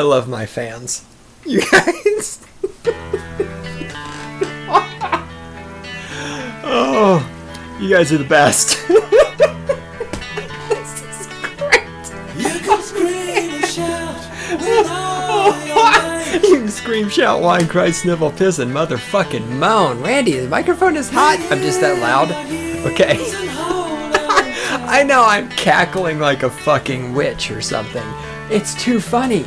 love my fans. You guys. Oh, you guys are the best. This is great. You can scream and shout. You can scream, shout, whine, cry, snivel, piss, and motherfucking moan. Randy, the microphone is hot. I'm just that loud. Okay. I know I'm cackling like a fucking witch or something. It's too funny.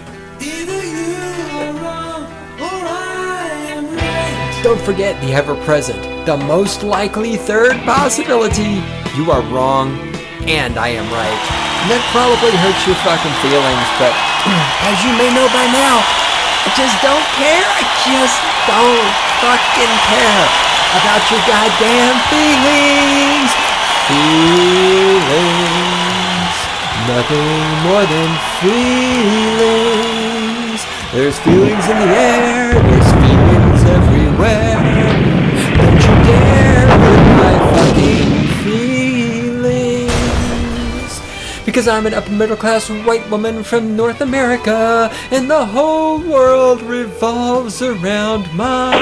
Don't forget the ever-present, the most likely third possibility. You are wrong, and I am right. And that probably hurts your fucking feelings, but as you may know by now, I just don't care. I just don't fucking care about your goddamn feelings. Feelings. Nothing more than feelings. There's feelings in the air. There's feelings everywhere. Don't you dare hurt my fucking feelings. Because I'm an upper middle class white woman from North America, and the whole world revolves around my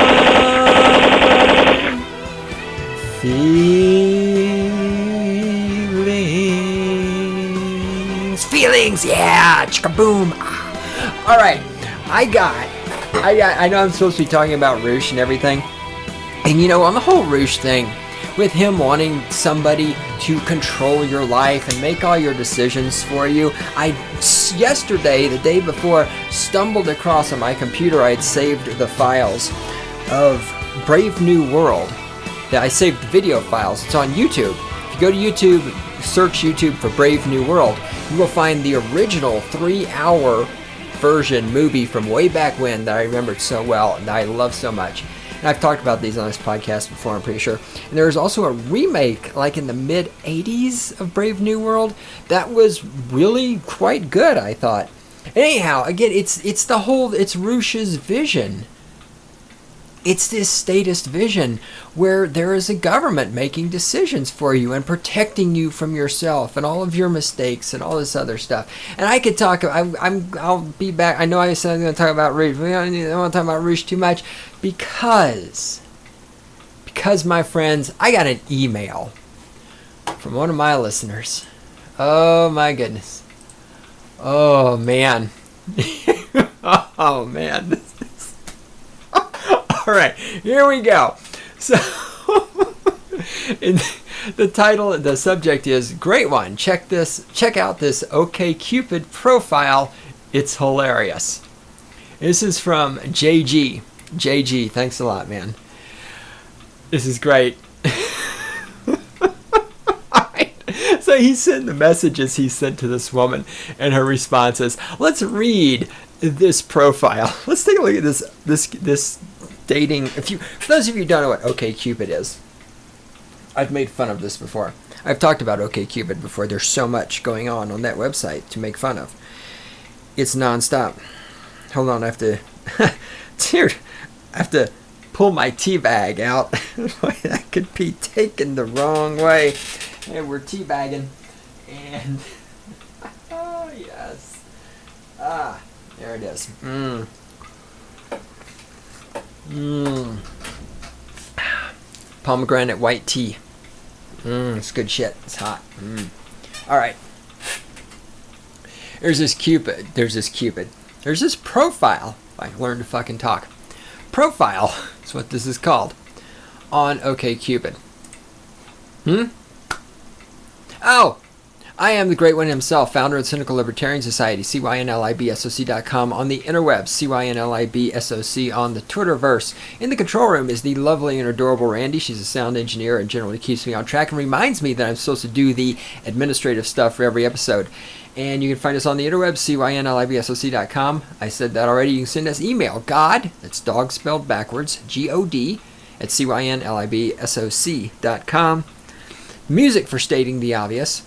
feelings. Yeah, chicka-boom. All right, I know I'm supposed to be talking about Roosh and everything, and you know, on the whole Roosh thing, with him wanting somebody to control your life and make all your decisions for you, yesterday, the day before, stumbled across on my computer. I had saved the files of Brave New World. I saved the video files. It's on YouTube. If you go to YouTube, search YouTube for Brave New World, you will find the original 3-hour version movie from way back when that I remembered so well and that I love so much. And I've talked about these on this podcast before, I'm pretty sure. And there was also a remake, like in the mid-'80s of Brave New World, that was really quite good, I thought. And anyhow, again, it's Roosh's vision. It's this statist vision where there is a government making decisions for you and protecting you from yourself and all of your mistakes and all this other stuff. And I could talk. I'll be back. I know I said I'm going to talk about Roosh, but I don't want to talk about Roosh too much because my friends, I got an email from one of my listeners. Oh my goodness. Oh man. Oh man. All right, here we go. So, in the title, the subject is "Great One." Check out this OkCupid profile. It's hilarious. This is from JG. JG, thanks a lot, man. This is great. All right. So he sent the messages he sent to this woman, and her response is, "Let's read this profile. Let's take a look at this." Dating. For those of you who don't know what OkCupid is, I've made fun of this before. I've talked about OkCupid before. There's so much going on that website to make fun of. It's nonstop. Hold on, I have to, dude, I have to pull my tea bag out. That could be taken the wrong way. And we're tea bagging, and oh yes, there it is. Pomegranate white tea. It's good shit. It's hot. All right. There's this Cupid. There's this profile. I learned to fucking talk. Profile is what this is called on OkCupid. Oh, I am the Great One himself, founder of the Cynical Libertarian Society, cynlibsoc.com on the interwebs, cynlibsoc on the Twitterverse. In the control room is the lovely and adorable Randy. She's a sound engineer and generally keeps me on track and reminds me that I'm supposed to do the administrative stuff for every episode. And you can find us on the interwebs, cynlibsoc.com. I said that already. You can send us email, God, that's dog spelled backwards, G-O-D, at cynlibsoc.com. Music for stating the obvious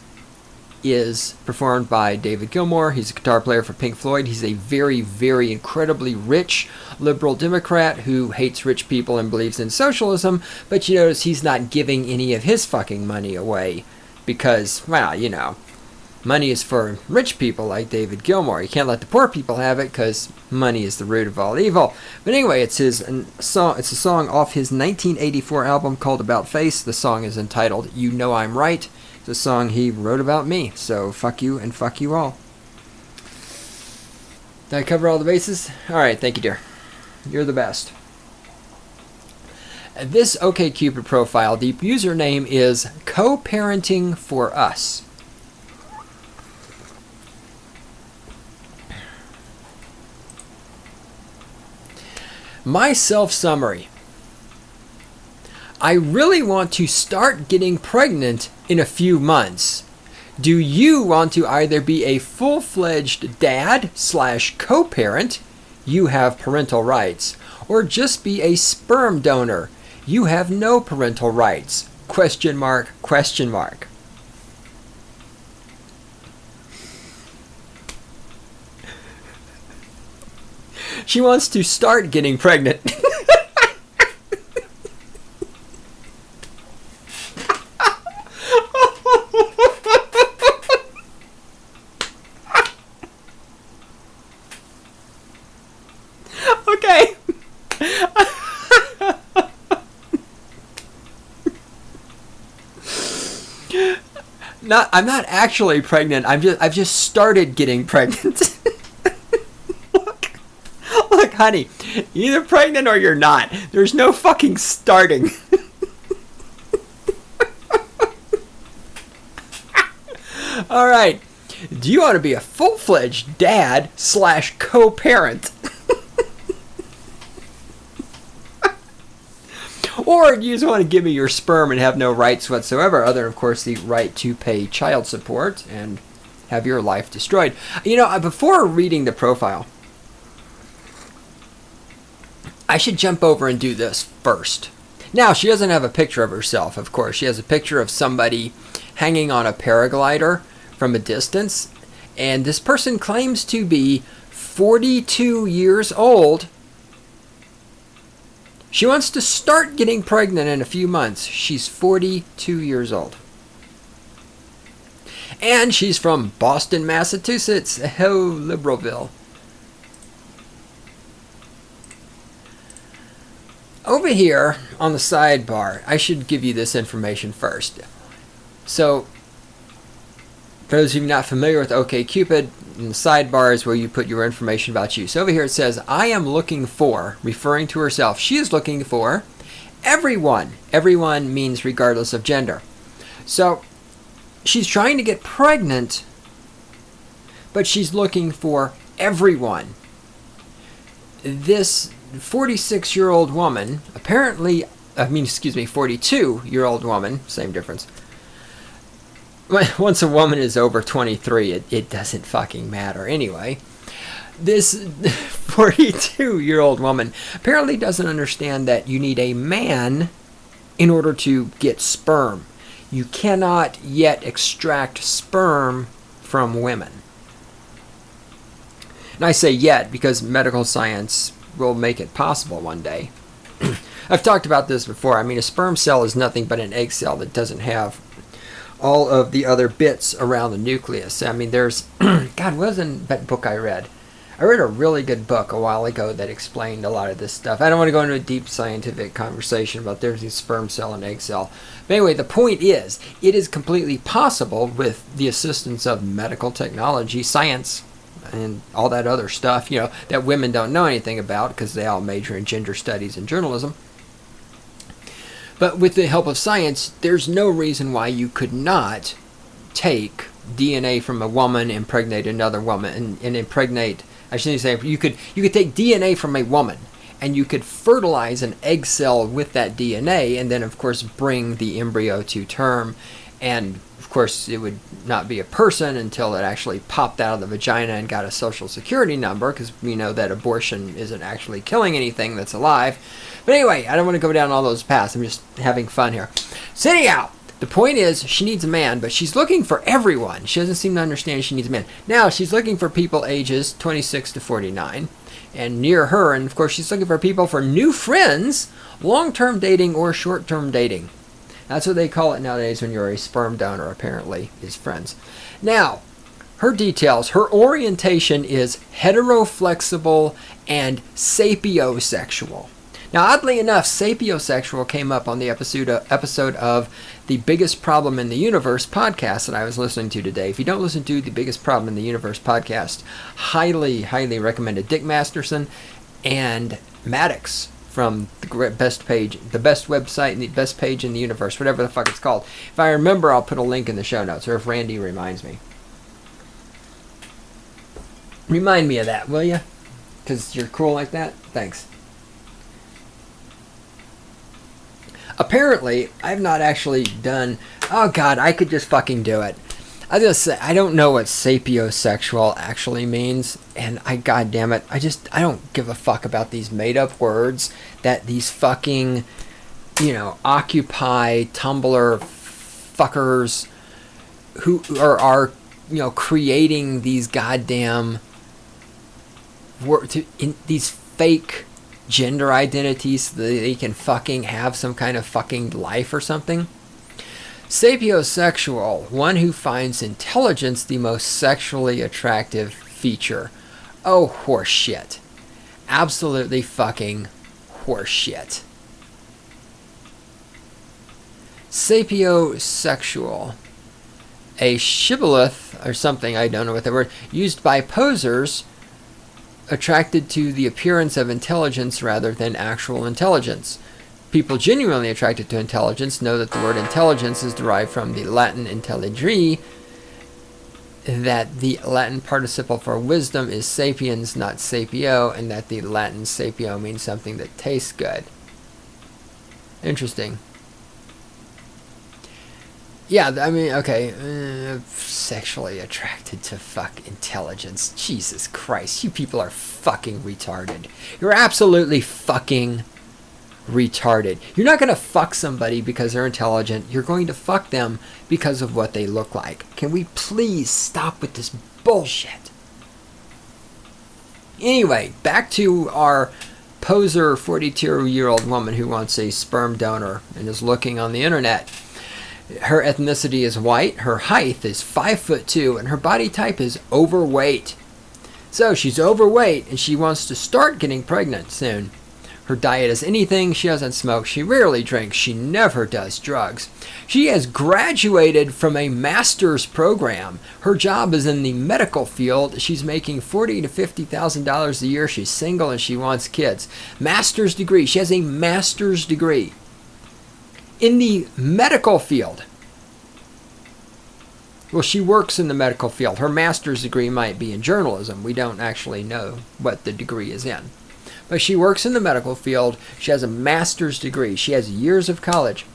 is performed by David Gilmour. He's a guitar player for Pink Floyd. He's a very, very incredibly rich liberal Democrat who hates rich people and believes in socialism, but you notice he's not giving any of his fucking money away because, well, you know, Money is for rich people like David Gilmour. You can't let the poor people have it because money is the root of all evil. But anyway, it's a song off his 1984 album called About Face. The song is entitled You Know I'm Right. It's a song he wrote about me. So fuck you and fuck you all. Did I cover all the bases? Alright, thank you, dear. You're the best. This OkCupid profile, the username is Co-Parenting for Us. My self-summary. I really want to start getting pregnant in a few months. Do you want to either be a full-fledged dad / co-parent, you have parental rights, or just be a sperm donor, you have no parental rights? Question mark, question mark. She wants to start getting pregnant. Okay. I'm not actually pregnant. I've just started getting pregnant. Look, honey, you're either pregnant or you're not. There's no fucking starting. All right. Do you want to be a full-fledged dad / co-parent? Or do you just want to give me your sperm and have no rights whatsoever, other than, of course, the right to pay child support and have your life destroyed? You know, before reading the profile, I should jump over and do this first. Now, she doesn't have a picture of herself, of course. She has a picture of somebody hanging on a paraglider from a distance, and this person claims to be 42 years old. She wants to start getting pregnant in a few months. She's 42 years old. And she's from Boston, Massachusetts. Oh, Liberalville. Over here on the sidebar, I should give you this information first. So, for those of you not familiar with OkCupid, in the sidebar is where you put your information about you. So over here it says, I am looking for, referring to herself, she is looking for everyone. Everyone means regardless of gender. So, she's trying to get pregnant, but she's looking for everyone. This 46-year-old woman, apparently, 42-year-old woman, same difference. Once a woman is over 23, it doesn't fucking matter anyway. This 42-year-old woman apparently doesn't understand that you need a man in order to get sperm. You cannot yet extract sperm from women. And I say yet because medical science will make it possible one day. I've talked about this before. I mean, a sperm cell is nothing but an egg cell that doesn't have all of the other bits around the nucleus. I mean, there's... God, what was that book I read? I read a really good book a while ago that explained a lot of this stuff. I don't want to go into a deep scientific conversation about there's a sperm cell and egg cell. But anyway, the point is, it is completely possible with the assistance of medical technology, science, and all that other stuff, you know, that women don't know anything about because they all major in gender studies and journalism. But with the help of science, there's no reason why you could not take DNA from a woman, impregnate another woman, and impregnate... I shouldn't say... You could take DNA from a woman, and you could fertilize an egg cell with that DNA, and then, of course, bring the embryo to term. And, of course, it would not be a person until it actually popped out of the vagina and got a social security number, because we know that abortion isn't actually killing anything that's alive. But anyway, I don't want to go down all those paths. I'm just having fun here. So anyhow, the point is, she needs a man, but she's looking for everyone. She doesn't seem to understand she needs a man. Now, she's looking for people ages 26 to 49. And near her, and of course, she's looking for people for new friends, long-term dating or short-term dating. That's what they call it nowadays when you're a sperm donor, apparently, is friends. Now, Her details, her orientation is heteroflexible and sapiosexual. Now, oddly enough, sapiosexual came up on the episode of the Biggest Problem in the Universe podcast that I was listening to today. If you don't listen to the Biggest Problem in the Universe podcast, highly, highly recommended. Dick Masterson and Maddox from the best website and the best page in the universe, whatever the fuck it's called. If I remember, I'll put a link in the show notes, or if Randy reminds me. Remind me of that, will you? Because you're cool like that? Thanks. Apparently, I've not actually done... Oh, God, I could just fucking do it. I was going to say, I don't know what sapiosexual actually means, and God damn it, I don't give a fuck about these made-up words that these fucking, Occupy, Tumblr fuckers who are creating these goddamn... these fake gender identities so that they can fucking have some kind of fucking life or something. Sapiosexual, one who finds intelligence the most sexually attractive feature. Oh, horseshit. Absolutely fucking horseshit. Sapiosexual. A shibboleth, or something, I don't know what the word, used by posers attracted to the appearance of intelligence rather than actual intelligence. People genuinely attracted to intelligence know that the word intelligence is derived from the Latin intelligere, that the Latin participle for wisdom is sapiens, not sapio, and that the Latin sapio means something that tastes good. Interesting. Yeah, I mean, okay, sexually attracted to fuck intelligence. Jesus Christ, you people are fucking retarded. You're absolutely fucking retarded. You're not going to fuck somebody because they're intelligent. You're going to fuck them because of what they look like. Can we please stop with this bullshit? Anyway, back to our poser 42-year-old woman who wants a sperm donor and is looking on the internet. Her ethnicity is white, her height is 5'2", and her body type is overweight. So she's overweight and she wants to start getting pregnant soon. Her diet is anything. She doesn't smoke. She rarely drinks. She never does drugs. She has graduated from a master's program. Her job is in the medical field. She's making $40,000 to $50,000 a year. She's single and she wants kids. Master's degree. She has a master's degree in the medical field. Well, she works in the medical field. Her master's degree might be in journalism. We don't actually know what the degree is in. But she works in the medical field. She has a master's degree. She has years of college.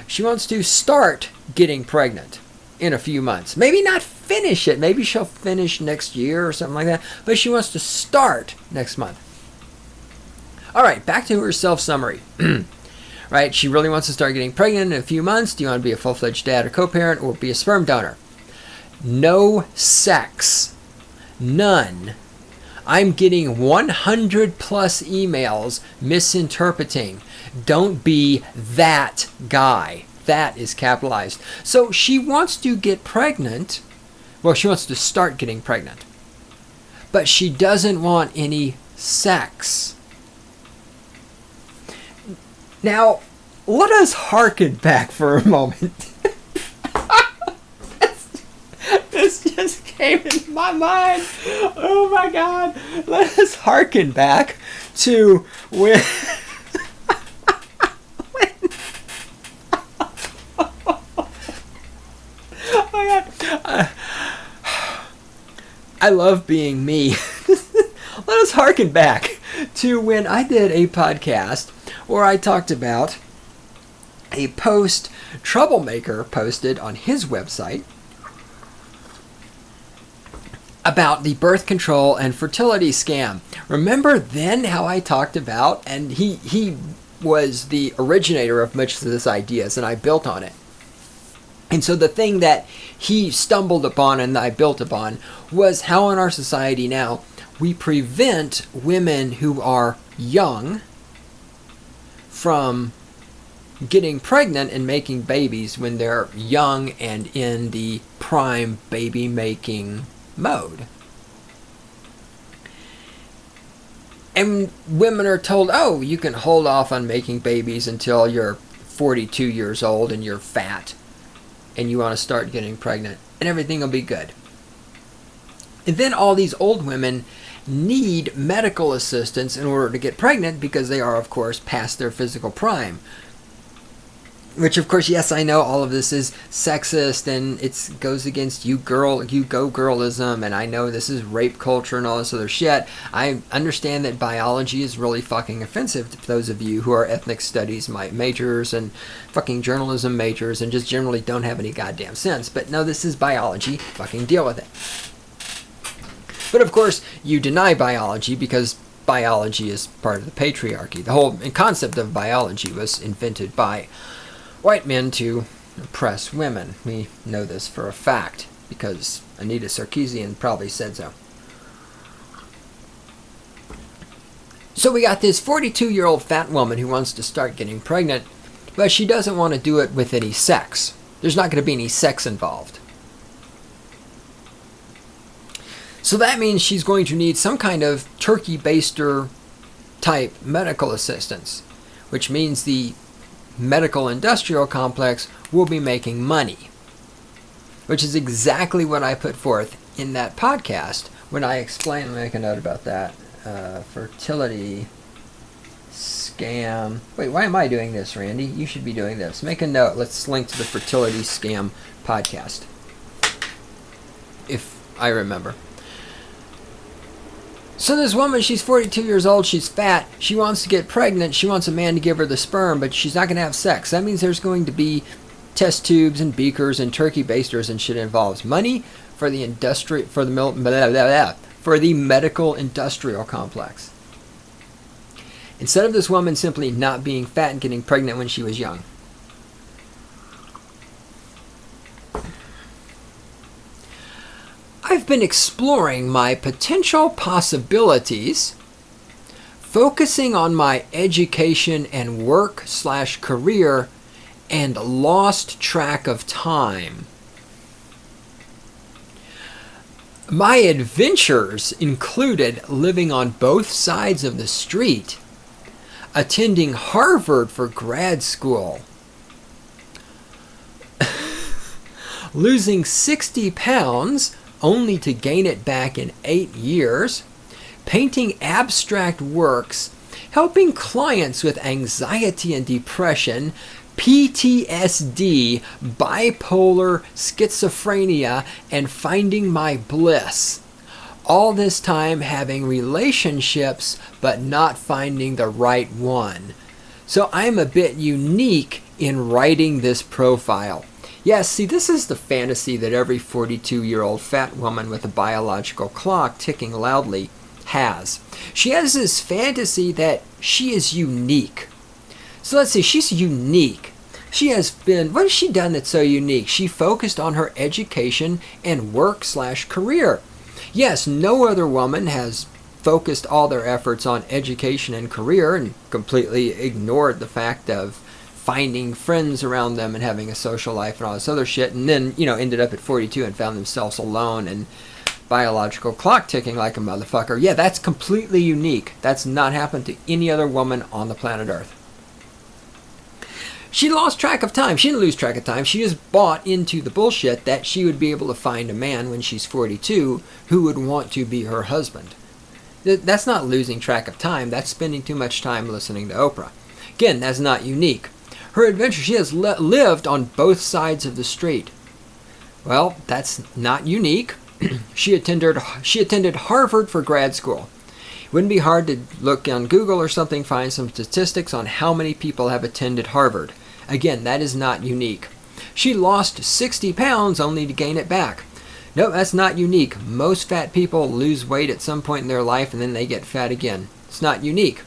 She wants to start getting pregnant in a few months. Maybe not finish it. Maybe she'll finish next year or something like that. But she wants to start next month. All right, back to her self-summary. Right, she really wants to start getting pregnant in a few months. Do you want to be a full-fledged dad or co-parent or be a sperm donor? No sex. None. I'm getting 100 plus emails misinterpreting. Don't be that guy. That is capitalized. So she wants to get pregnant. Well, she wants to start getting pregnant. But she doesn't want any sex. Now, let us hearken back for a moment. This just came into my mind. Oh my God. Let us hearken back to when... Oh my God. I love being me. Let us hearken back to when I did a podcast where I talked about a post Troublemaker posted on his website about the birth control and fertility scam. Remember then how I talked about, and he was the originator of much of this ideas, and I built on it. And so the thing that he stumbled upon and I built upon was how in our society now we prevent women who are young from getting pregnant and making babies when they're young and in the prime baby making mode. And women are told, oh, you can hold off on making babies until you're 42 years old and you're fat and you want to start getting pregnant and everything will be good. And then all these old women need medical assistance in order to get pregnant because they are, of course, past their physical prime. Which, of course, yes, I know all of this is sexist and it goes against you go girlism, and I know this is rape culture and all this other shit. I understand that biology is really fucking offensive to those of you who are ethnic studies majors and fucking journalism majors and just generally don't have any goddamn sense. But no, this is biology. Fucking deal with it. But, of course, you deny biology because biology is part of the patriarchy. The whole concept of biology was invented by white men to oppress women. We know this for a fact because Anita Sarkeesian probably said so. So we got this 42-year-old fat woman who wants to start getting pregnant, but she doesn't want to do it with any sex. There's not going to be any sex involved. So that means she's going to need some kind of turkey baster type medical assistance, which means the medical industrial complex will be making money, which is exactly what I put forth in that podcast when I explained, let me make a note about that, fertility scam. Wait, why am I doing this, Randy? You should be doing this. Make a note. Let's link to the fertility scam podcast, if I remember. So this woman, she's 42 years old, she's fat, she wants to get pregnant, she wants a man to give her the sperm, but she's not going to have sex. That means there's going to be test tubes and beakers and turkey basters and shit involves. Money for the medical industrial complex. Instead of this woman simply not being fat and getting pregnant when she was young. I've been exploring my potential possibilities, focusing on my education and work/career, and lost track of time. My adventures included living on both sides of the street, attending Harvard for grad school, losing 60 pounds only to gain it back in 8 years, painting abstract works, helping clients with anxiety and depression, PTSD, bipolar, schizophrenia, and finding my bliss. All this time having relationships, but not finding the right one. So I'm a bit unique in writing this profile. Yes, see, this is the fantasy that every 42-year-old fat woman with a biological clock ticking loudly has. She has this fantasy that she is unique. So let's see, she's unique. She has been, what has she done that's so unique? She focused on her education and work/career. Yes, no other woman has focused all their efforts on education and career and completely ignored the fact of finding friends around them and having a social life and all this other shit, and then, ended up at 42 and found themselves alone and biological clock ticking like a motherfucker. Yeah, that's completely unique. That's not happened to any other woman on the planet Earth. She lost track of time. She didn't lose track of time. She just bought into the bullshit that she would be able to find a man when she's 42 who would want to be her husband. That's not losing track of time. That's spending too much time listening to Oprah. Again, that's not unique. Her adventure, she has lived on both sides of the street. Well, that's not unique. She attended Harvard for grad school. It wouldn't be hard to look on Google or something, find some statistics on how many people have attended Harvard. Again, that is not unique. She lost 60 pounds only to gain it back. No, that's not unique. Most fat people lose weight at some point in their life and then they get fat again. It's not unique.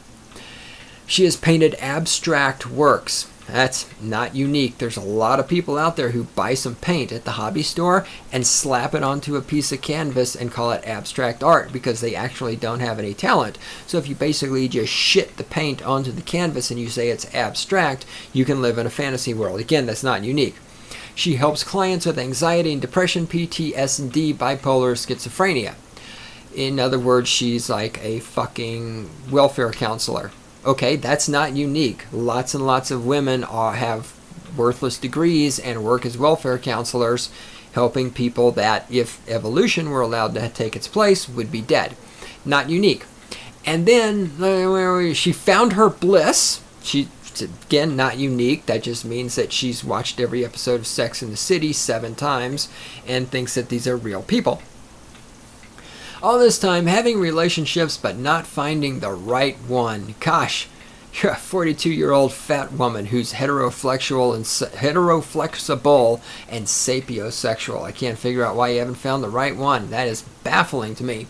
She has painted abstract works. That's not unique. There's a lot of people out there who buy some paint at the hobby store and slap it onto a piece of canvas and call it abstract art because they actually don't have any talent. So if you basically just shit the paint onto the canvas and you say it's abstract, you can live in a fantasy world. Again, that's not unique. She helps clients with anxiety and depression, PTSD, bipolar, schizophrenia. In other words, she's like a fucking welfare counselor. Okay, that's not unique. Lots and lots of women have worthless degrees and work as welfare counselors, helping people that, if evolution were allowed to take its place, would be dead. Not unique. And then she found her bliss. She, again, not unique. That just means that she's watched every episode of Sex and the City 7 times and thinks that these are real people. All this time having relationships but not finding the right one. Gosh, you're a 42-year-old fat woman who's heteroflexible and sapiosexual. I can't figure out why you haven't found the right one. That is baffling to me.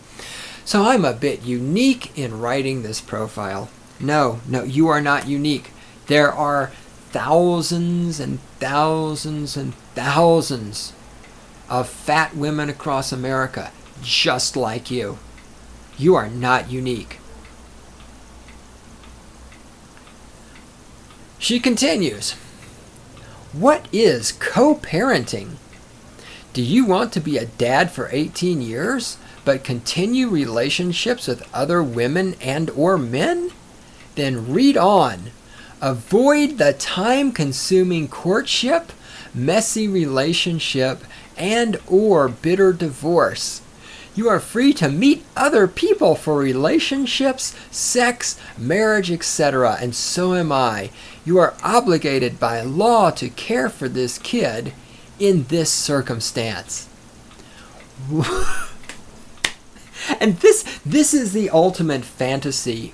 So I'm a bit unique in writing this profile. No, you are not unique. There are thousands and thousands and thousands of fat women across America just like you. You are not unique. She continues, what is co-parenting? Do you want to be a dad for 18 years, but continue relationships with other women and or men? Then read on. Avoid the time-consuming courtship, messy relationship, and or bitter divorce. You are free to meet other people for relationships, sex, marriage, etc. And so am I. You are obligated by law to care for this kid in this circumstance. And this is the ultimate fantasy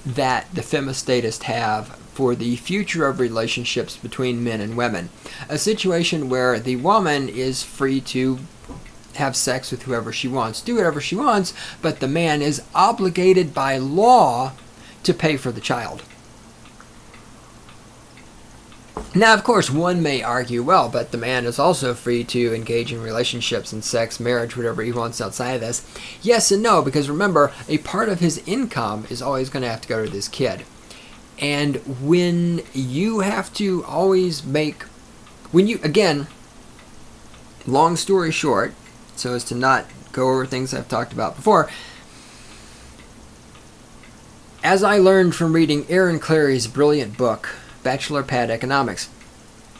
that the femistatists have for the future of relationships between men and women. A situation where the woman is free to have sex with whoever she wants, do whatever she wants, but the man is obligated by law to pay for the child. Now, of course, one may argue, well, but the man is also free to engage in relationships and sex, marriage, whatever he wants outside of this. Yes and no, because remember, a part of his income is always going to have to go to this kid. And when you have to always again, long story short, so as to not go over things I've talked about before, as I learned from reading Aaron Clary's brilliant book, Bachelor Pad Economics,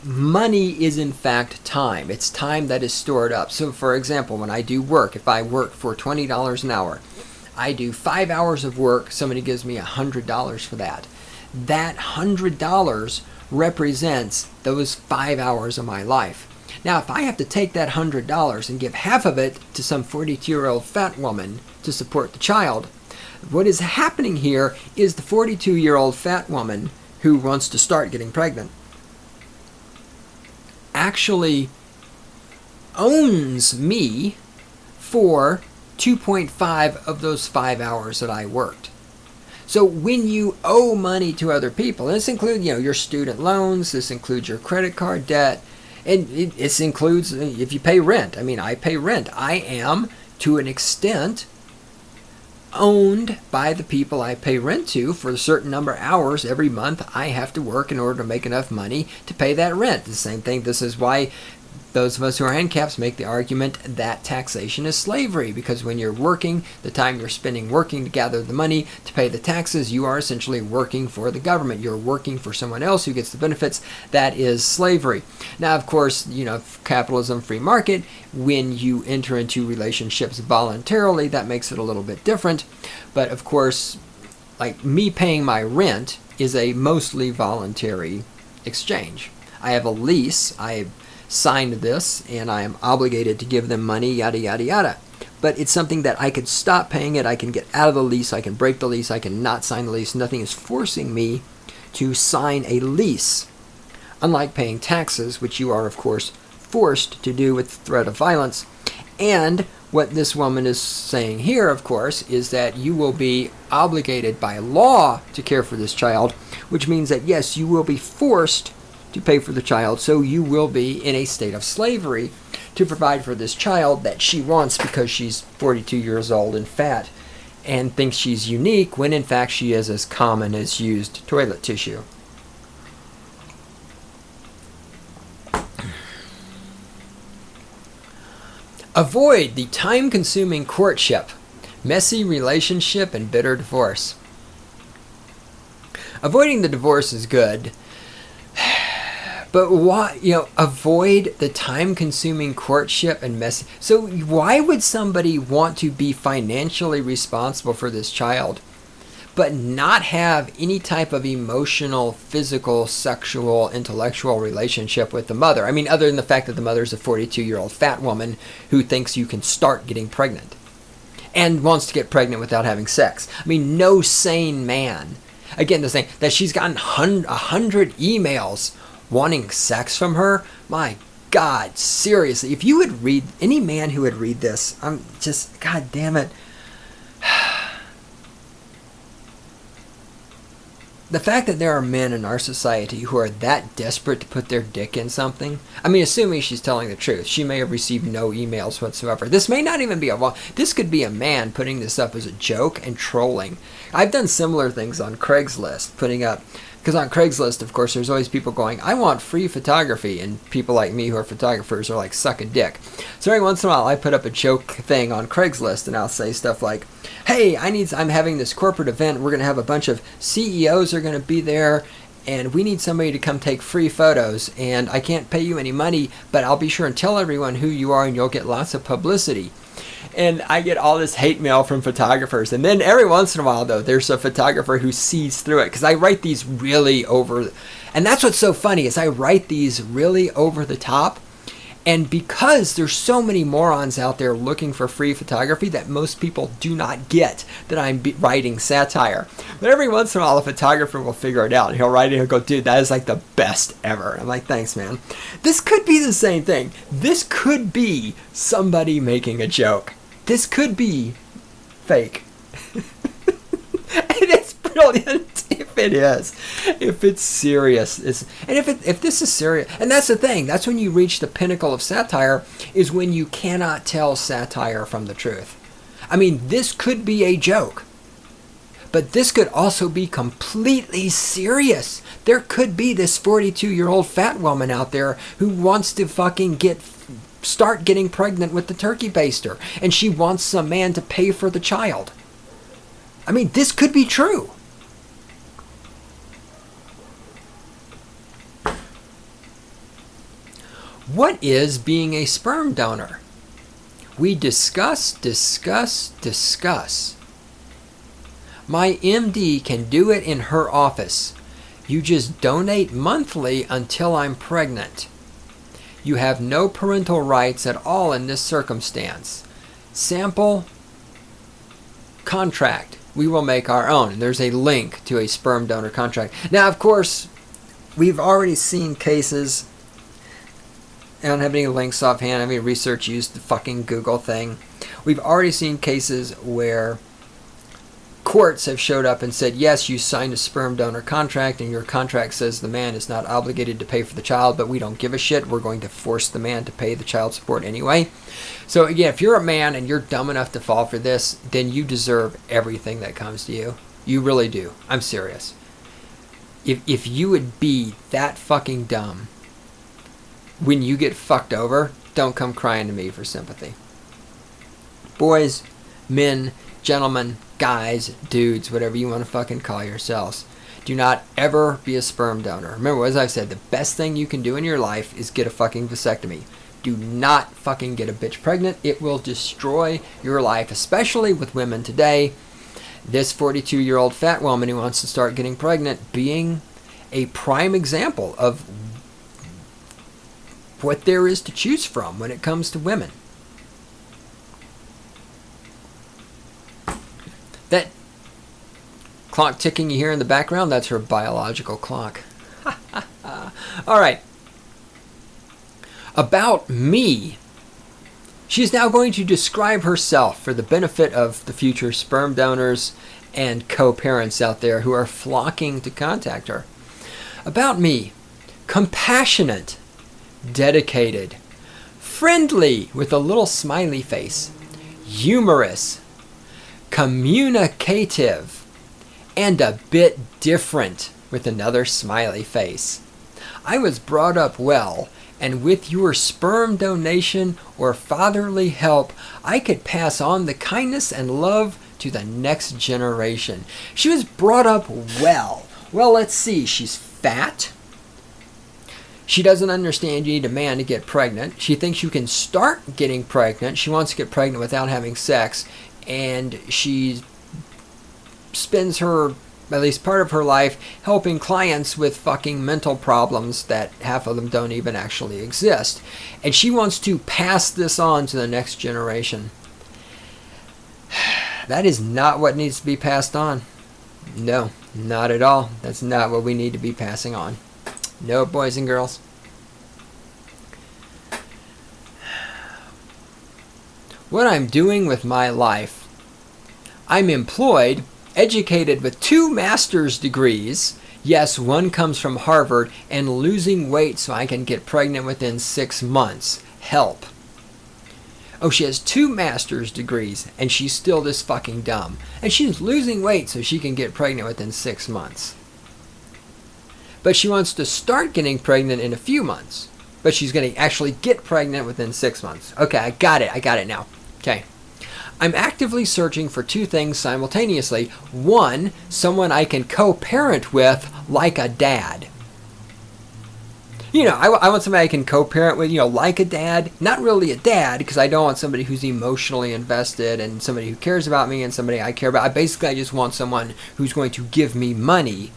money is in fact time. It's time that is stored up. So for example, when I do work, if I work for $20 an hour, I do 5 hours of work, somebody gives me $100 for that. That $100 represents those 5 hours of my life. Now, if I have to take that $100 and give half of it to some 42-year-old fat woman to support the child, what is happening here is the 42-year-old fat woman who wants to start getting pregnant actually owns me for 2.5 of those 5 hours that I worked. So when you owe money to other people, and this includes, your student loans, this includes your credit card debt, and this includes if you pay rent. I mean, I pay rent. I am, to an extent, owned by the people I pay rent to for a certain number of hours every month. I have to work in order to make enough money to pay that rent. The same thing. This is why those of us who are handicaps make the argument that taxation is slavery, because when you're working, the time you're spending working to gather the money to pay the taxes, you are essentially working for the government. You're working for someone else who gets the benefits. That is slavery. Now, of course, capitalism, free market, when you enter into relationships voluntarily, that makes it a little bit different. But of course, like me paying my rent is a mostly voluntary exchange. I have a lease. I signed this and I am obligated to give them money, yada yada yada. But it's something that I could stop paying it, I can get out of the lease, I can break the lease, I can not sign the lease. Nothing is forcing me to sign a lease. Unlike paying taxes, which you are of course forced to do with threat of violence. And what this woman is saying here, of course, is that you will be obligated by law to care for this child, which means that yes, you will be forced to pay for the child, so you will be in a state of slavery to provide for this child that she wants because she's 42 years old and fat and thinks she's unique when in fact she is as common as used toilet tissue. Avoid the time-consuming courtship, messy relationship, and bitter divorce. Avoiding the divorce is good, but why, avoid the time-consuming courtship and messy. So why would somebody want to be financially responsible for this child, but not have any type of emotional, physical, sexual, intellectual relationship with the mother? I mean, other than the fact that the mother's a 42-year-old fat woman who thinks you can start getting pregnant and wants to get pregnant without having sex. I mean, no sane man. Again, the thing that she's gotten 100 emails wanting sex from her. My God, seriously, if you would read, any man who would read this, I'm just, God damn it. The fact that there are men in our society who are that desperate to put their dick in something, I mean, assuming she's telling the truth, she may have received no emails whatsoever. This may not even be this could be a man putting this up as a joke and trolling. I've done similar things on Craigslist, putting up, because on Craigslist, of course, there's always people going, I want free photography, and people like me who are photographers are like, suck a dick. So every once in a while, I put up a joke thing on Craigslist, and I'll say stuff like, hey, I'm having this corporate event, we're going to have a bunch of CEOs are going to be there, and we need somebody to come take free photos, and I can't pay you any money, but I'll be sure and tell everyone who you are, and you'll get lots of publicity. And I get all this hate mail from photographers. And then every once in a while, though, there's a photographer who sees through it. Because I write these really over... And that's what's so funny, is I write these really over the top. And because there's so many morons out there looking for free photography that most people do not get that I'm writing satire. But every once in a while, a photographer will figure it out. He'll write it, he'll go, dude, that is like the best ever. I'm like, thanks, man. This could be the same thing. This could be somebody making a joke. This could be fake. And it's brilliant if it is. If it's serious. And if this is serious. And that's the thing. That's when you reach the pinnacle of satire, is when you cannot tell satire from the truth. I mean, this could be a joke. But this could also be completely serious. There could be this 42-year-old fat woman out there who wants to fucking start getting pregnant with the turkey baster, and she wants some man to pay for the child. I mean, this could be true. What is being a sperm donor? We discuss. My MD can do it in her office. You just donate monthly until I'm pregnant. You have no parental rights at all in this circumstance. Sample contract. We will make our own. There's a link to a sperm donor contract. Now, of course, we've already seen cases. I don't have any links offhand. I mean, research used the fucking Google thing. We've already seen cases where courts have showed up and said, yes, you signed a sperm donor contract, and your contract says the man is not obligated to pay for the child, but we don't give a shit. We're going to force the man to pay the child support anyway. So again, if you're a man and you're dumb enough to fall for this, then you deserve everything that comes to you. You really do. I'm serious. If you would be that fucking dumb when you get fucked over, don't come crying to me for sympathy. Boys, men, gentlemen, guys, dudes, whatever you want to fucking call yourselves, do not ever be a sperm donor. Remember, as I've said, the best thing you can do in your life is get a fucking vasectomy. Do not fucking get a bitch pregnant. It will destroy your life, especially with women today. This 42-year-old fat woman who wants to start getting pregnant being a prime example of what there is to choose from when it comes to women. That clock ticking you hear in the background, that's her biological clock. All right. About me. She's now going to describe herself for the benefit of the future sperm donors and co-parents out there who are flocking to contact her. About me. Compassionate, dedicated, friendly with a little smiley face, humorous, communicative, and a bit different with another smiley face. I was brought up well And with your sperm donation or fatherly help, I could pass on the kindness and love to the next generation. She was brought up well. Well, let's see. She's fat. She doesn't understand you need a man to get pregnant. She thinks you can start getting pregnant. She wants to get pregnant without having sex. And she spends her, at least part of her life, helping clients with fucking mental problems that half of them don't even actually exist. And she wants to pass this on to the next generation. That is not what needs to be passed on. No, not at all. That's not what we need to be passing on. No, boys and girls. What I'm doing with my life. I'm employed, educated with 2 master's degrees. Yes, one comes from Harvard, and losing weight so I can get pregnant within 6 months. Help. Oh, she has 2 master's degrees, and she's still this fucking dumb. And she's losing weight so she can get pregnant within 6 months. But she wants to start getting pregnant in a few months. But she's going to actually get pregnant within 6 months. Okay, I got it now. Okay. I'm actively searching for 2 things simultaneously. 1, someone I can co-parent with like a dad. You know, I want somebody I can co-parent with, like a dad. Not really a dad, because I don't want somebody who's emotionally invested and somebody who cares about me and somebody I care about. I just want someone who's going to give me money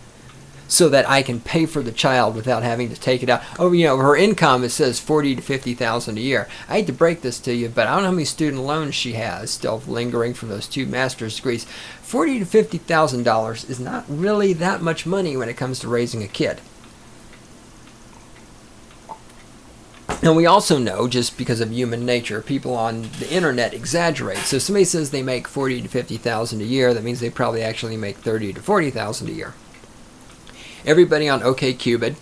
so that I can pay for the child without having to take it out. Oh, her income, it says $40,000 to $50,000 a year. I hate to break this to you, but I don't know how many student loans she has still lingering from those 2 master's degrees. $40,000 to $50,000 is not really that much money when it comes to raising a kid. And we also know, just because of human nature, people on the internet exaggerate. So if somebody says they make $40,000 to $50,000 a year, that means they probably actually make $30,000 to $40,000 a year. Everybody on OkCupid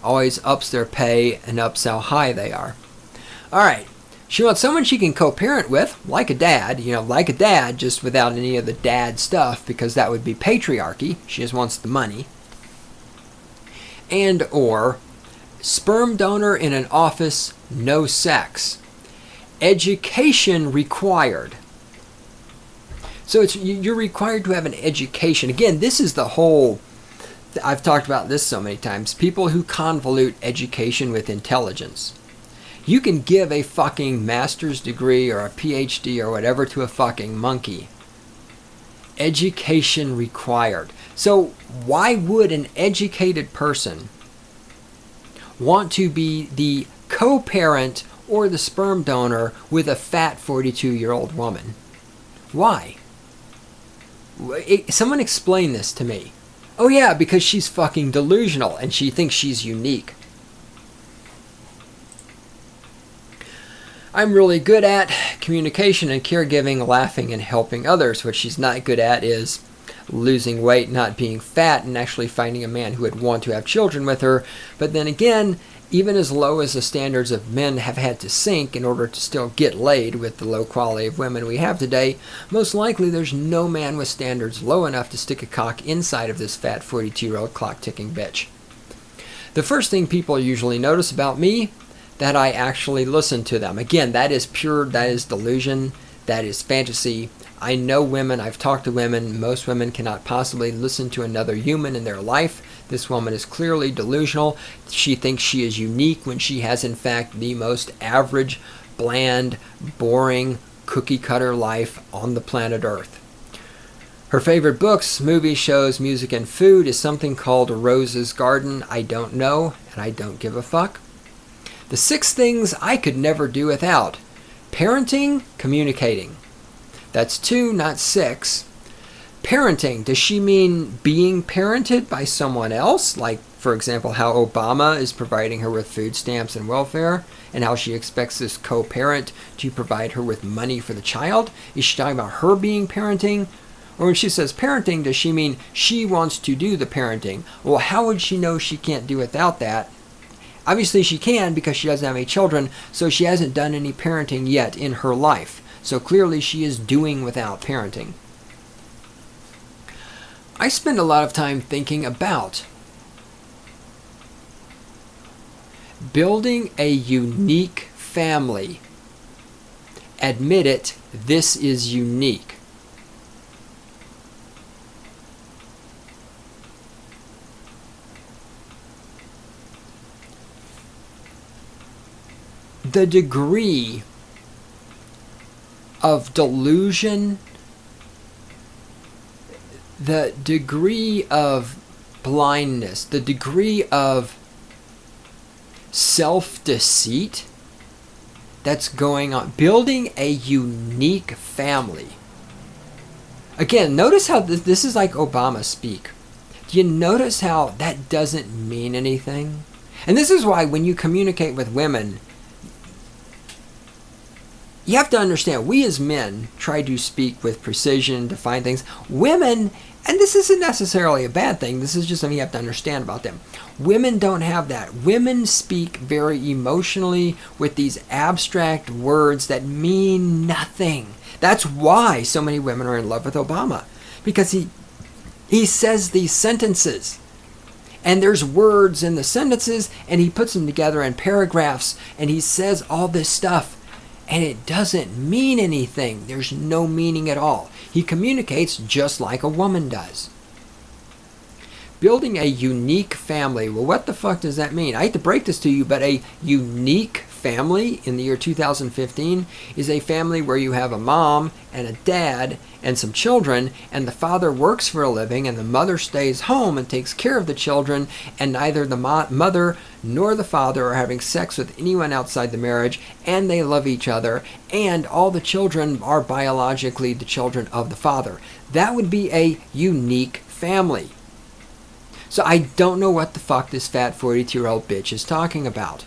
always ups their pay and ups how high they are. All right. She wants someone she can co-parent with, like a dad, just without any of the dad stuff, because that would be patriarchy. She just wants the money. And or sperm donor in an office, no sex. Education required. So you're required to have an education. Again, this is the whole... I've talked about this so many times. People who convolute education with intelligence. You can give a fucking master's degree or a PhD or whatever to a fucking monkey. Education required. So why would an educated person want to be the co-parent or the sperm donor with a fat 42-year-old woman? Why? Someone explain this to me. Oh yeah, because she's fucking delusional and she thinks she's unique. I'm really good at communication and caregiving, laughing and helping others. What she's not good at is losing weight, not being fat, and actually finding a man who would want to have children with her. But then again, even as low as the standards of men have had to sink in order to still get laid with the low quality of women we have today, most likely there's no man with standards low enough to stick a cock inside of this fat 42-year-old clock-ticking bitch. The first thing people usually notice about me, that I actually listen to them. Again, that is pure, that is delusion, that is fantasy. I know women, I've talked to women, most women cannot possibly listen to another human in their life. This woman is clearly delusional. She thinks she is unique when she has in fact the most average, bland, boring, cookie-cutter life on the planet Earth. Her favorite books, movies, shows, music, and food is something called Rose's Garden. I don't know, and I don't give a fuck. The 6 things I could never do without. Parenting, communicating. That's 2, not 6. Parenting, does she mean being parented by someone else? Like, for example, how Obama is providing her with food stamps and welfare, and how she expects this co-parent to provide her with money for the child? Is she talking about her being parenting? Or when she says parenting, does she mean she wants to do the parenting? Well, how would she know she can't do without that? Obviously she can because she doesn't have any children, so she hasn't done any parenting yet in her life. So clearly she is doing without parenting. I spend a lot of time thinking about Building a unique family. Admit it, this is unique. The degree of delusion, the degree of blindness, the degree of self-deceit that's going on. Building a unique family. Again, notice how this is like Obama speak. Do you notice how that doesn't mean anything? And this is why when you communicate with women, you have to understand, we as men try to speak with precision, define things. Women, and this isn't necessarily a bad thing, this is just something you have to understand about them. Women don't have that. Women speak very emotionally with these abstract words that mean nothing. That's why so many women are in love with Obama. Because he says these sentences. And there's words in the sentences, and he puts them together in paragraphs, and he says all this stuff. And it doesn't mean anything. There's no meaning at all. He communicates just like a woman does. Building a unique family. Well, what the fuck does that mean? I hate to break this to you, but a unique family in the year 2015 is a family where you have a mom and a dad and some children, and the father works for a living and the mother stays home and takes care of the children, and neither the mother nor the father are having sex with anyone outside the marriage, and they love each other, and all the children are biologically the children of the father. That would be a unique family. So I don't know what the fuck this fat 42-year-old bitch is talking about.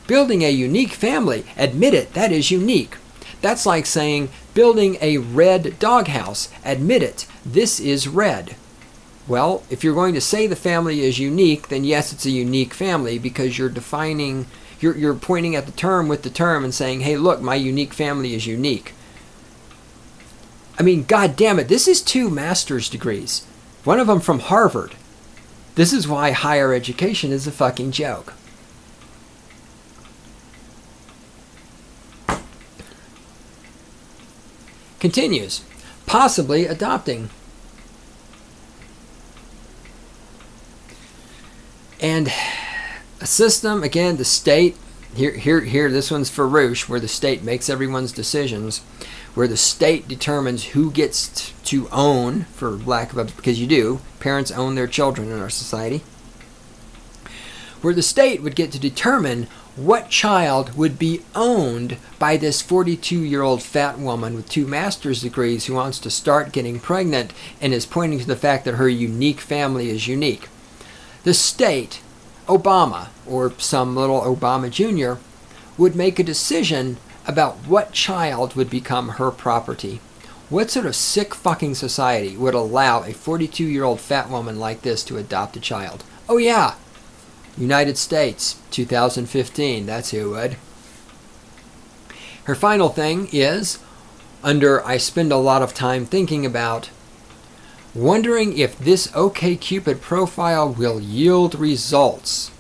Building a unique family, admit it, that is unique. That's like saying building a red doghouse, admit it, this is red. Well, if you're going to say the family is unique, then yes, it's a unique family, because you're defining, you're pointing at the term with the term and saying, hey, look, my unique family is unique. I mean, god damn it, this is 2 master's degrees. One of them from Harvard. This is why higher education is a fucking joke. Continues. Possibly adopting. And a system, again, the state, here, this one's for Roosh, where the state makes everyone's decisions, where the state determines who gets to own, for lack of a, because you do, parents own their children in our society, where the state would get to determine what child would be owned by this 42-year-old fat woman with 2 master's degrees who wants to start getting pregnant and is pointing to the fact that her unique family is unique. The state, Obama, or some little Obama Jr., would make a decision about what child would become her property. What sort of sick fucking society would allow a 42-year-old fat woman like this to adopt a child? Oh yeah, United States, 2015, that's who would. Her final thing is, under I spend a lot of time thinking about, wondering if this OkCupid profile will yield results.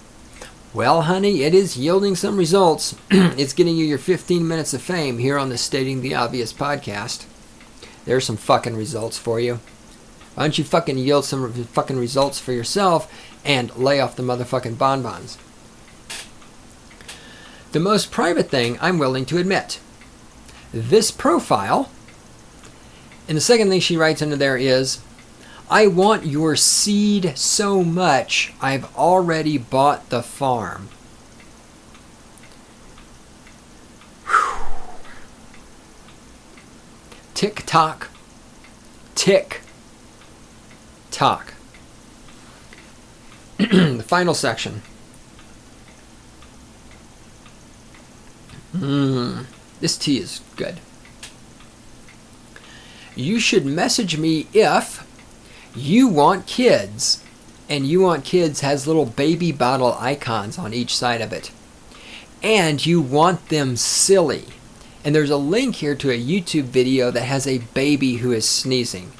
Well, honey, it is yielding some results. It's getting you your 15 minutes of fame here on the Stating the Obvious podcast. There's some fucking results for you. Why don't you fucking yield some fucking results for yourself and lay off the motherfucking bonbons? The most private thing I'm willing to admit. This profile, and the second thing she writes under there is, I want your seed so much, I've already bought the farm. Whew. Tick tock. Tick tock. The final section. This tea is good. You should message me if you want kids, and you want kids has little baby bottle icons on each side of it, and you want them silly. And there's a link here to a YouTube video that has a baby who is sneezing.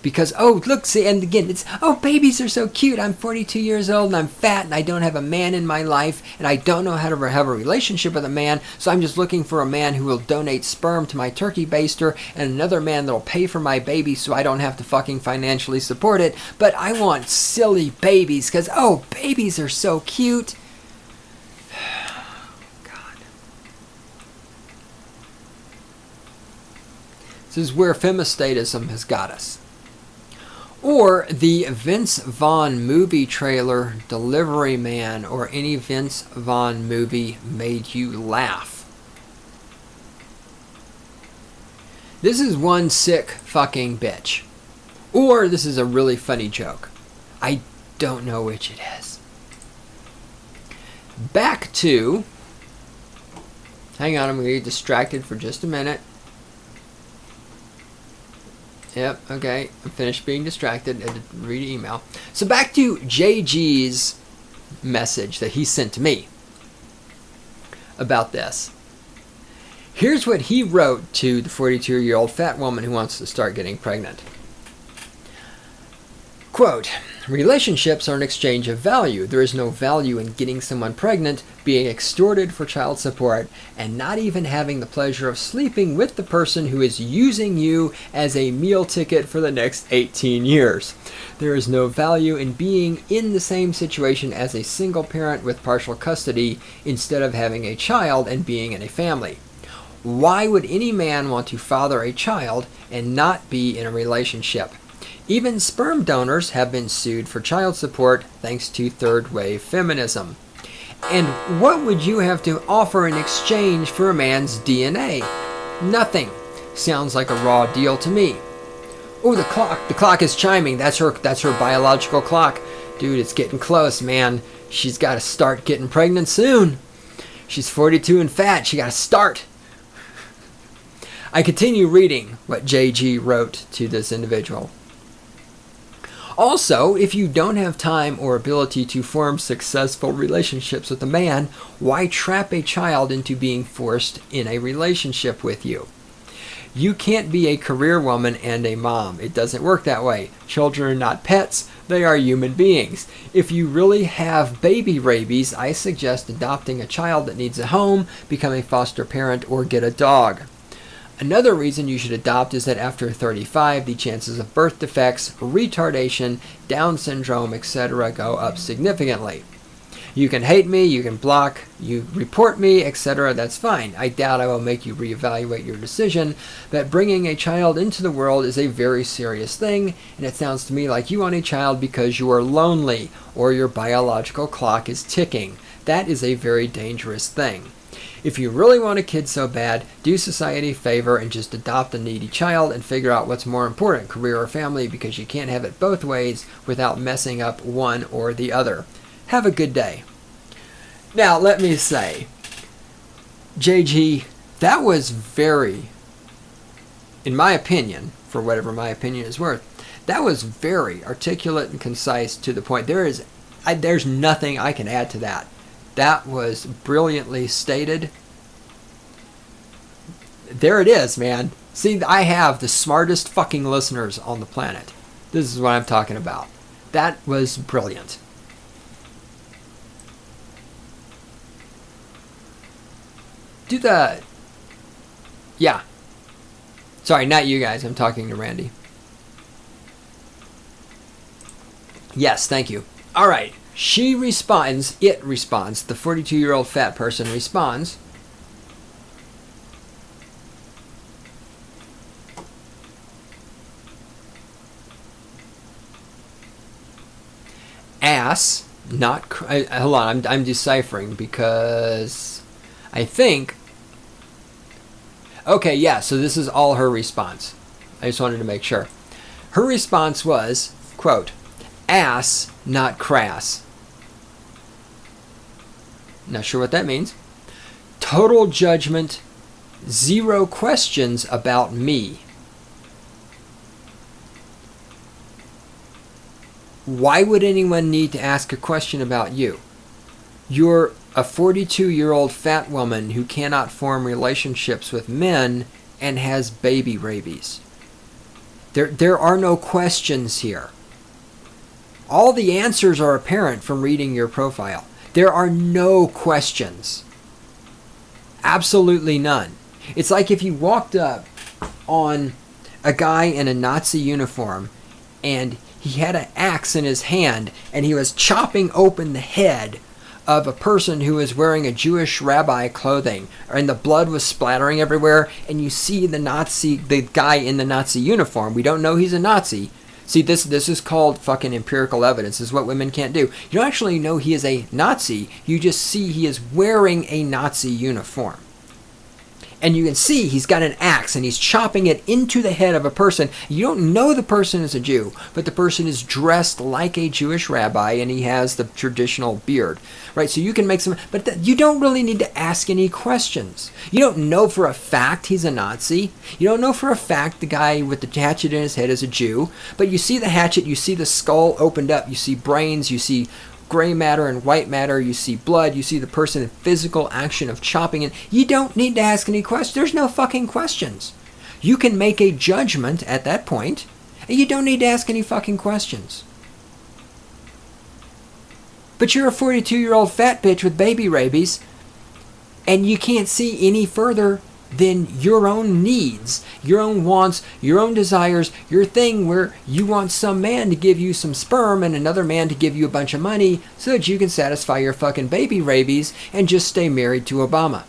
Because, oh, look, see, and again, it's, oh, babies are so cute. I'm 42 years old and I'm fat and I don't have a man in my life and I don't know how to have a relationship with a man, so I'm just looking for a man who will donate sperm to my turkey baster and another man that will pay for my baby so I don't have to fucking financially support it. But I want silly babies because, oh, babies are so cute. God. This is where femistatism has got us. Or the Vince Vaughn movie trailer Delivery Man, or any Vince Vaughn movie made you laugh. This is one sick fucking bitch. Or this is a really funny joke. I don't know which it is. Back to... Hang on, I'm going to get distracted for just a minute. Yep, okay. I'm finished being distracted. I had to read an email. So back to JG's message that he sent to me about this. Here's what he wrote to the 42-year-old fat woman who wants to start getting pregnant. Quote, relationships are an exchange of value. There is no value in getting someone pregnant, being extorted for child support, and not even having the pleasure of sleeping with the person who is using you as a meal ticket for the next 18 years. There is no value in being in the same situation as a single parent with partial custody instead of having a child and being in a family. Why would any man want to father a child and not be in a relationship? Even sperm donors have been sued for child support thanks to third-wave feminism. And what would you have to offer in exchange for a man's DNA? Nothing. Sounds like a raw deal to me. Oh, the clock is chiming. That's her biological clock. Dude, it's getting close, man. She's got to start getting pregnant soon. She's 42 and fat. She got to start. I continue reading what JG wrote to this individual. Also, if you don't have time or ability to form successful relationships with a man, why trap a child into being forced in a relationship with you? You can't be a career woman and a mom. It doesn't work that way. Children are not pets. They are human beings. If you really have baby rabies, I suggest adopting a child that needs a home, become a foster parent, or get a dog. Another reason you should adopt is that after 35, the chances of birth defects, retardation, Down syndrome, etc. go up significantly. You can hate me, you can block, you report me, etc. That's fine. I doubt I will make you reevaluate your decision, but bringing a child into the world is a very serious thing, and it sounds to me like you want a child because you are lonely or your biological clock is ticking. That is a very dangerous thing. If you really want a kid so bad, do society a favor and just adopt a needy child and figure out what's more important, career or family, because you can't have it both ways without messing up one or the other. Have a good day. Now, let me say, JG, that was very, in my opinion, for whatever my opinion is worth, that was very articulate and concise to the point. There's nothing I can add to that. That was brilliantly stated. There it is, man. See, I have the smartest fucking listeners on the planet. This is what I'm talking about. That was brilliant. Yeah. Sorry, not you guys. I'm talking to Randy. Yes, thank you. All right. She responds, the 42-year-old fat person responds, ass, not, hold on, I'm deciphering because I think, okay, yeah, so this is all her response. I just wanted to make sure. Her response was, quote, ass, not crass. Not sure what that means. Total judgment, zero questions about me. Why would anyone need to ask a question about you? You're a 42-year-old fat woman who cannot form relationships with men and has baby rabies. There are no questions here. All the answers are apparent from reading your profile. There are no questions. Absolutely none. It's like if you walked up on a guy in a Nazi uniform and he had an axe in his hand and he was chopping open the head of a person who was wearing a Jewish rabbi clothing, and the blood was splattering everywhere, and you see the guy in the Nazi uniform. We don't know he's a Nazi. See, this is called fucking empirical evidence. This is what women can't do. You don't actually know he is a Nazi. You just see he is wearing a Nazi uniform. And you can see he's got an axe and he's chopping it into the head of a person. You don't know the person is a Jew, but the person is dressed like a Jewish rabbi and he has the traditional beard, right? So you can make some, but you don't really need to ask any questions. You don't know for a fact he's a Nazi. You don't know for a fact the guy with the hatchet in his head is a Jew, but you see the hatchet, you see the skull opened up, you see brains, you see gray matter and white matter, you see blood, you see the person in physical action of chopping it. You don't need to ask any questions. There's no fucking questions. You can make a judgment at that point, and you don't need to ask any fucking questions. But you're a 42-year-old fat bitch with baby rabies, and you can't see any further than your own needs, your own wants, your own desires, your thing where you want some man to give you some sperm and another man to give you a bunch of money so that you can satisfy your fucking baby rabies and just stay married to Obama.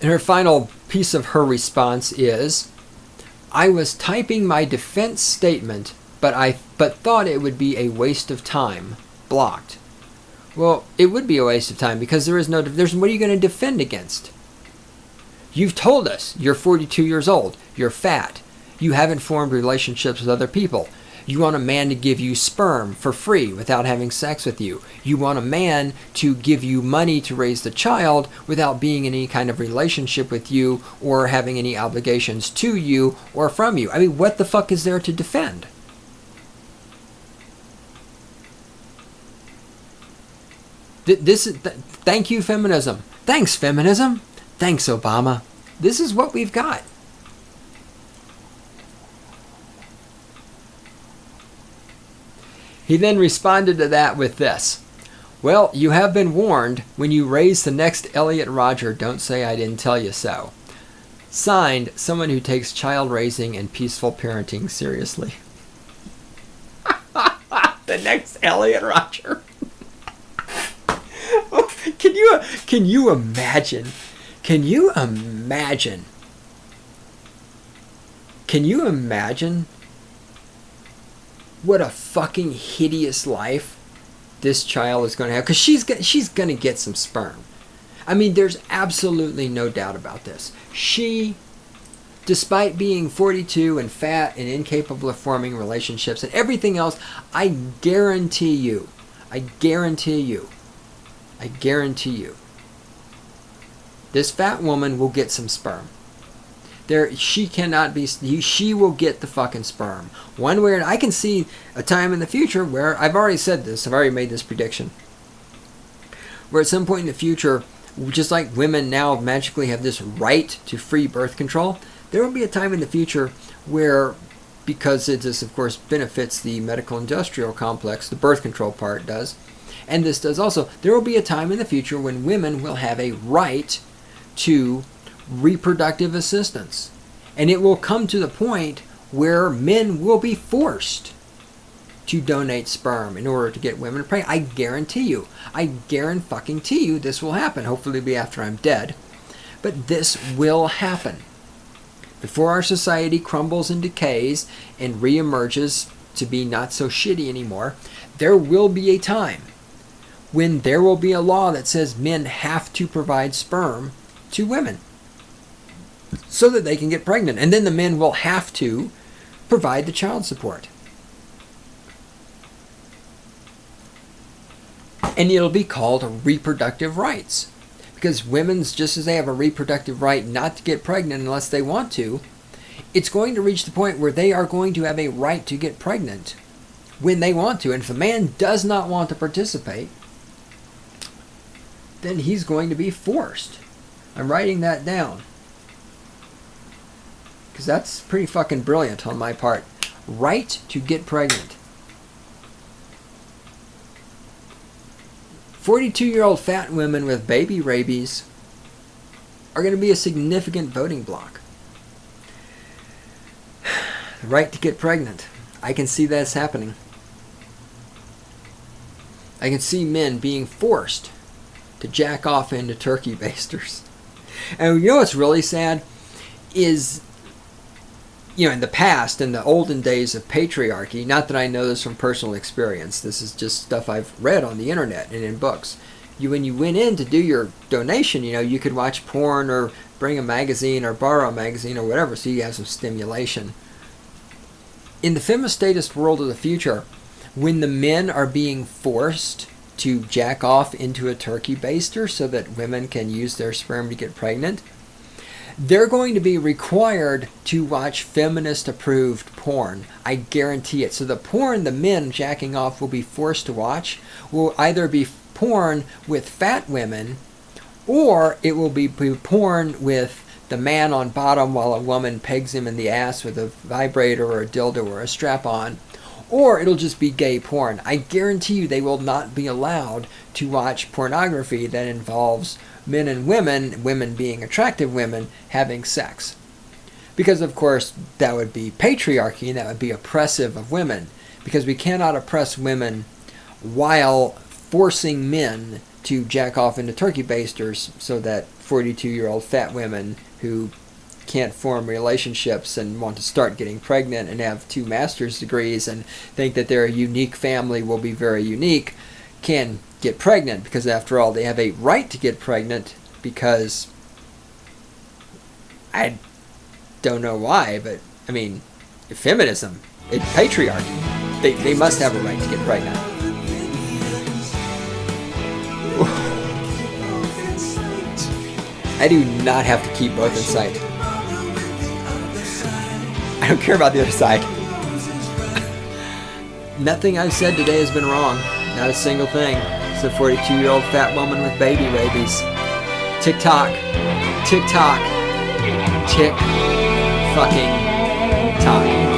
And her final piece of her response is, I was typing my defense statement, but thought it would be a waste of time. Blocked. Well, it would be a waste of time because what are you going to defend against? You've told us you're 42 years old, you're fat, you haven't formed relationships with other people. You want a man to give you sperm for free without having sex with you. You want a man to give you money to raise the child without being in any kind of relationship with you or having any obligations to you or from you. I mean, what the fuck is there to defend? Thank you, feminism. Thanks, feminism. Thanks, Obama. This is what we've got. He then responded to that with this. Well, you have been warned. When you raise the next Elliot Rodger, don't say I didn't tell you so. Signed, someone who takes child raising and peaceful parenting seriously. The next Elliot Rodger. Can you imagine? Can you imagine what a fucking hideous life this child is going to have? Because she's going to get some sperm. I mean, there's absolutely no doubt about this. She, despite being 42 and fat and incapable of forming relationships and everything else, I guarantee you, this fat woman will get some sperm. She will get the fucking sperm. One way or another. I can see a time in the future where, I've already said this, I've already made this prediction, where at some point in the future, just like women now magically have this right to free birth control, there will be a time in the future where, because this of course benefits the medical industrial complex, the birth control part does, and this does also, there will be a time in the future when women will have a right to reproductive assistance. And it will come to the point where men will be forced to donate sperm in order to get women pregnant. I guarantee you this will happen. Hopefully it'll be after I'm dead. But this will happen. Before our society crumbles and decays and reemerges to be not so shitty anymore, there will be a time when there will be a law that says men have to provide sperm to women so that they can get pregnant. And then the men will have to provide the child support. And it'll be called reproductive rights. Because women's, just as they have a reproductive right not to get pregnant unless they want to, it's going to reach the point where they are going to have a right to get pregnant when they want to. And if a man does not want to participate, then he's going to be forced. I'm writing that down. because that's pretty fucking brilliant on my part. Right to get pregnant. 42-year-old fat women with baby rabies are going to be a significant voting bloc. The right to get pregnant. I can see that's happening. I can see men being forced to jack off into turkey basters. And you know what's really sad is, you know, in the past, in the olden days of patriarchy, not that I know this from personal experience, this is just stuff I've read on the internet and in books. When you went in to do your donation, you know, you could watch porn or bring a magazine or borrow a magazine or whatever, so you have some stimulation. In the femistatist world of the future, when the men are being forced to jack off into a turkey baster so that women can use their sperm to get pregnant, they're going to be required to watch feminist-approved porn. I guarantee it. So the porn the men jacking off will be forced to watch will either be porn with fat women, or it will be porn with the man on bottom while a woman pegs him in the ass with a vibrator or a dildo or a strap-on, or it'll just be gay porn. I guarantee you they will not be allowed to watch pornography that involves men and women being attractive women, having sex. Because, of course, that would be patriarchy and that would be oppressive of women. Because we cannot oppress women while forcing men to jack off into turkey basters so that 42-year-old fat women who can't form relationships and want to start getting pregnant and have 2 master's degrees and think that their unique family will be very unique can get pregnant, because after all they have a right to get pregnant, because I don't know why, but I mean, feminism, it's patriarchy, they must have a right to get pregnant. I do not have to keep both in sight. I don't care about the other side. Nothing I've said today has been wrong. Not a single thing. It's a 42-year-old fat woman with baby rabies. Tick-tock. Tick-tock. Tick-fucking-tock.